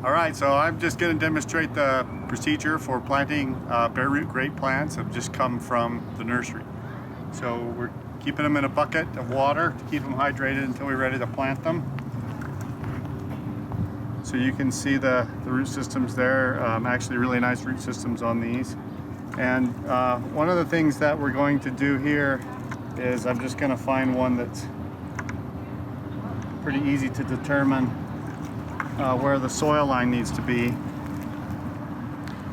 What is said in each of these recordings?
All right, so I'm just going to demonstrate the procedure for planting bare root grape plants that have just come from the nursery. So we're keeping them in a bucket of water to keep them hydrated until we're ready to plant them. So you can see the root systems there, actually really nice root systems on these. And one of the things that we're going to do here is I'm just going to find one that's pretty easy to determine where the soil line needs to be.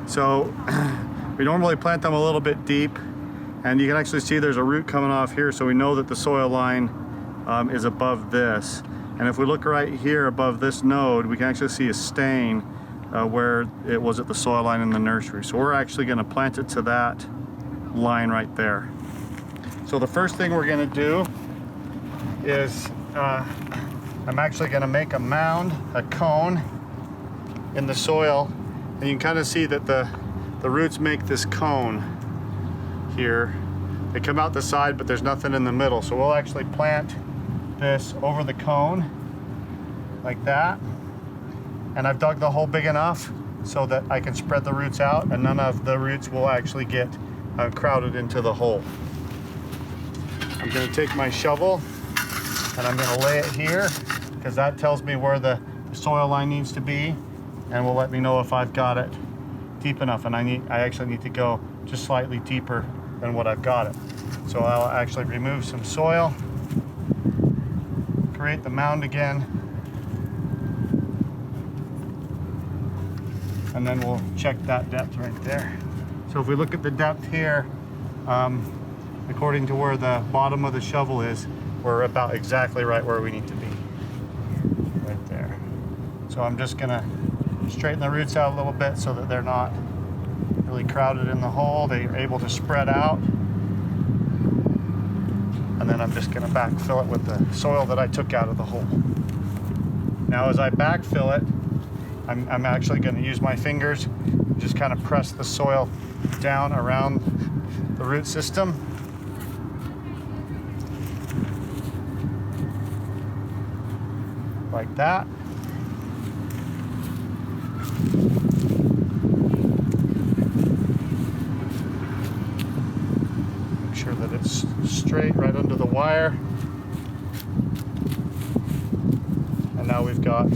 So we normally plant them a little bit deep, and you can actually see there's a root coming off here, so we know that the soil line is above this. And if we look right here above this node, we can actually see a stain where it was at the soil line in the nursery. So we're actually going to plant it to that line right there. So the first thing we're going to do is I'm actually going to make a mound, a cone in the soil, and you can kind of see that the roots make this cone here. They come out the side, but there's nothing in the middle. So we'll actually plant this over the cone like that. And I've dug the hole big enough so that I can spread the roots out and none of the roots will actually get crowded into the hole. I'm going to take my shovel and I'm going to lay it here because that tells me where the soil line needs to be and will let me know if I've got it deep enough, and I actually need to go just slightly deeper than what I've got it. So I'll actually remove some soil, create the mound again, and then we'll check that depth right there. So if we look at the depth here, according to where the bottom of the shovel is, we're about exactly right where we need to be, right there. So I'm just gonna straighten the roots out a little bit so that they're not really crowded in the hole. They're able to spread out. And then I'm just gonna backfill it with the soil that I took out of the hole. Now as I backfill it, I'm actually gonna use my fingers, just kind of press the soil down around the root system. Like that. Make sure that it's straight right under the wire. And now we've got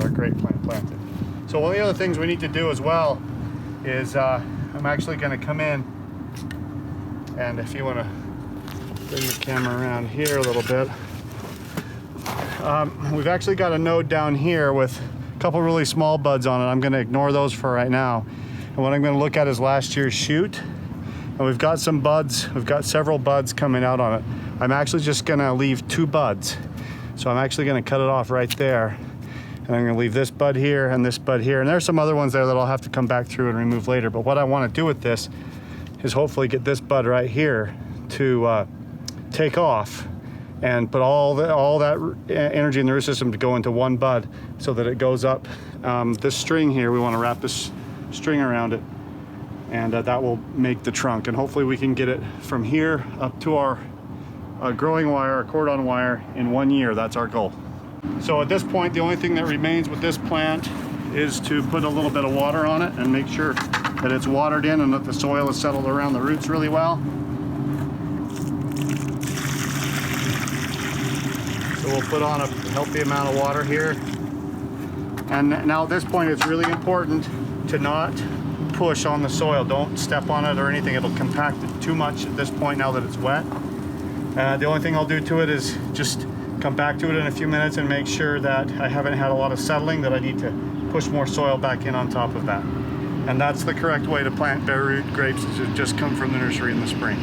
our grape plant planted. So one of the other things we need to do as well is I'm actually going to come in, and if you want to bring the camera around here a little bit. We've actually got a node down here with a couple really small buds on it. I'm going to ignore those for right now. And what I'm going to look at is last year's shoot. And we've got some buds. We've got several buds coming out on it. I'm actually just going to leave 2 buds. So I'm actually going to cut it off right there. And I'm going to leave this bud here and this bud here. And there's some other ones there that I'll have to come back through and remove later. But what I want to do with this is hopefully get this bud right here to take off and put all that energy in the root system to go into one bud so that it goes up. This string here, we want to wrap this string around it, and that will make the trunk. And hopefully we can get it from here up to our growing wire, our cordon wire, in 1 year. That's our goal. So at this point, the only thing that remains with this plant is to put a little bit of water on it and make sure that it's watered in and that the soil is settled around the roots really well. So we'll put on a healthy amount of water here. And now at this point, it's really important to not push on the soil. Don't step on it or anything. It'll compact it too much at this point now that it's wet. The only thing I'll do to it is just come back to it in a few minutes and make sure that I haven't had a lot of settling, that I need to push more soil back in on top of that. And that's the correct way to plant bare root grapes, is to just come from the nursery in the spring.